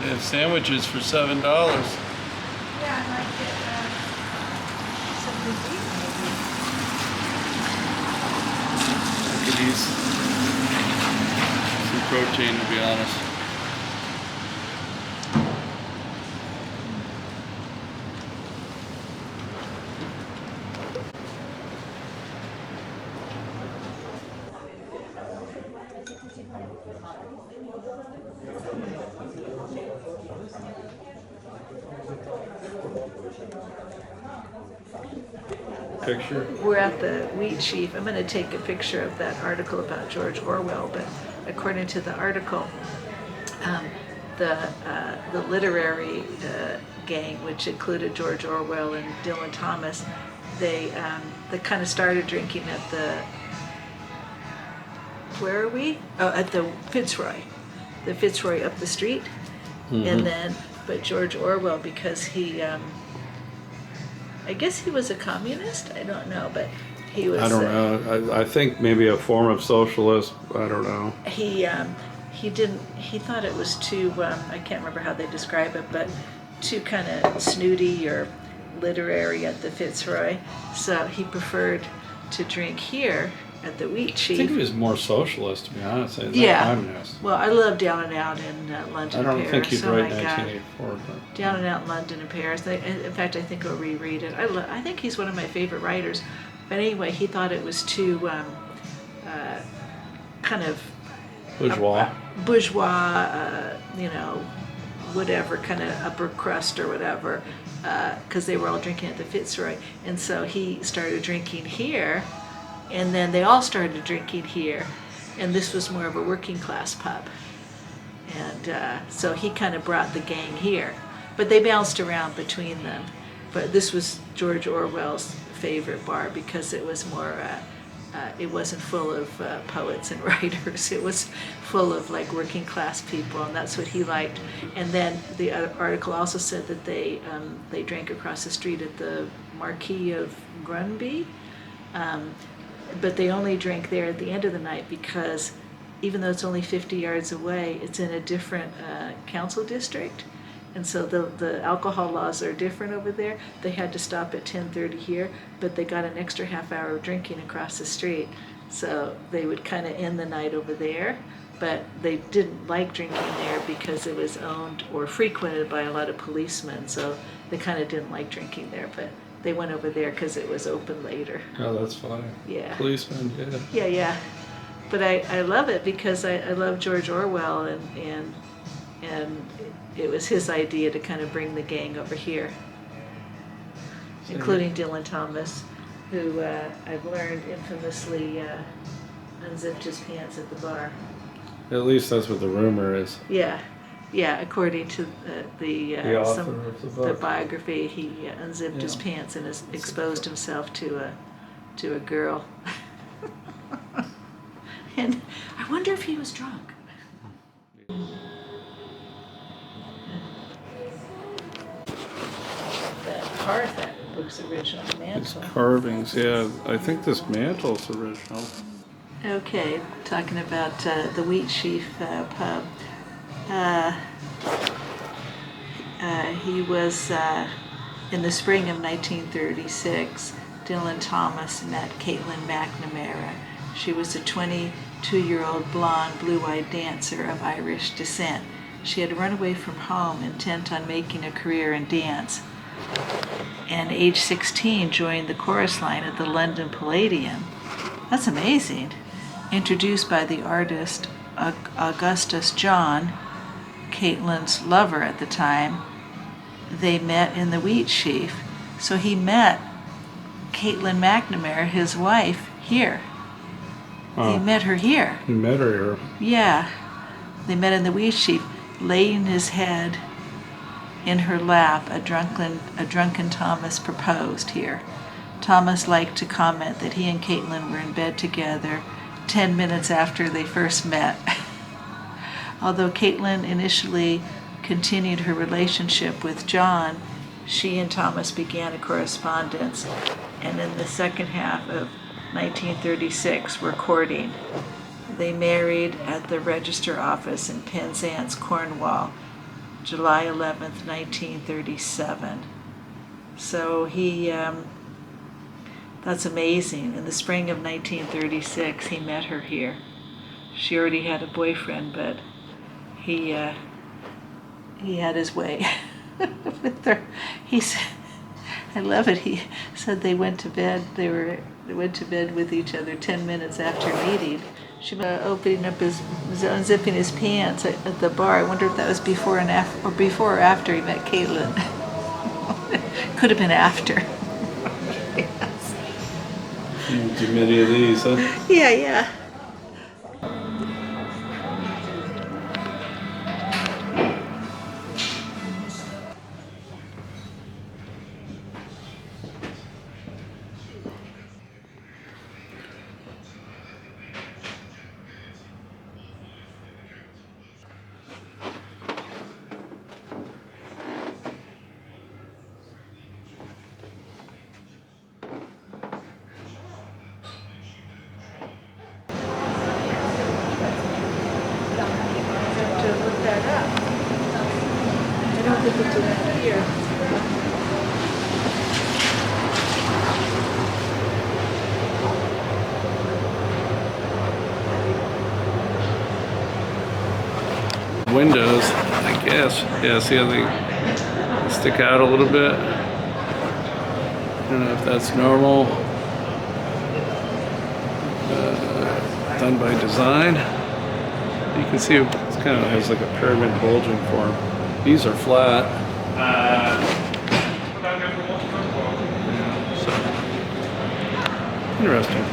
They have sandwiches for $7. Yeah, I might get something to eat maybe. I could use some protein, to be honest. Picture. We're at the Wheatsheaf. I'm going to take a picture of that article about George Orwell, but according to the article, the literary gang, which included George Orwell and Dylan Thomas, they kind of started drinking at the, where are we? Oh, at the Fitzroy up the street. Mm-hmm. And then, but George Orwell, because he, I guess he was a communist. I don't know, but he was. I don't know. I think maybe a form of socialist. I don't know. He didn't. He thought it was too. I can't remember how they describe it, but too kind of snooty or literary at the Fitzroy. So he preferred to drink here at the Wheatsheaf. I think he was more socialist, to be honest. Yeah. Communist. Well, I love Down and Out in London. I don't and think Paris. he'd write 1984. But. Down and Out in London and Paris. In fact, I think I'll reread it. I think he's one of my favorite writers. But anyway, he thought it was too kind of bourgeois, whatever, kind of upper crust or whatever, because they were all drinking at the Fitzroy. And so he started drinking here, and then they all started drinking here. And this was more of a working class pub. And so he kind of brought the gang here. But they bounced around between them. But this was George Orwell's favorite bar because it was more, it wasn't full of poets and writers. It was full of like working class people, and that's what he liked. And then the article also said that they drank across the street at the Marquis of Grunby. But they only drank there at the end of the night because even though it's only 50 yards away, it's in a different council district. And so the alcohol laws are different over there. They had to stop at 10:30 here, but they got an extra half hour of drinking across the street. So they would kind of end the night over there, but they didn't like drinking there because it was owned or frequented by a lot of policemen. So they kind of didn't like drinking there, but they went over there because it was open later. Oh, that's funny. Yeah. Policemen, yeah. Yeah. But I love it because I love George Orwell and it was his idea to kind of bring the gang over here, including Dylan Thomas, who I've learned infamously unzipped his pants at the bar. At least that's what the rumor is. Yeah, according to the author of the book. The biography, he unzipped his pants and exposed himself to a girl. And I wonder if he was drunk. That hearth, that looks original. Mantle. It's carvings, yeah. I think this mantle's original. Okay, talking about the Wheatsheaf Pub. He was, in the spring of 1936, Dylan Thomas met Caitlin McNamara. She was a 22-year-old blonde, blue-eyed dancer of Irish descent. She had run away from home, intent on making a career in dance, and age 16 joined the chorus line at the London Palladium. That's amazing. Introduced by the artist Augustus John, Caitlin's lover at the time, they met in the Wheatsheaf. So he met Caitlin McNamara, his wife, here. Oh. He met her here. He met her here. Yeah. They met in the Wheatsheaf, laying his head in her lap. A drunken Thomas proposed here. Thomas liked to comment that he and Caitlin were in bed together 10 minutes after they first met. Although Caitlin initially continued her relationship with John, she and Thomas began a correspondence, and in the second half of 1936 were courting. They married at the register office in Penzance, Cornwall. July 11th, 1937. So he, that's amazing. In the spring of 1936, he met her here. She already had a boyfriend, but he had his way with her. He said, I love it. He said they went to bed. They went to bed with each other 10 minutes after meeting. She was opening up unzipping his pants at the bar. I wonder if that was before or after he met Caitlin. Could have been after. Yes. Too many of these, huh? Yeah. To look that up. I don't think it's around here. Windows, I guess. Yeah, see how they stick out a little bit? I don't know if that's normal. Done by design. You can see it kind of has like a pyramid bulging form. These are flat. Yeah, so interesting.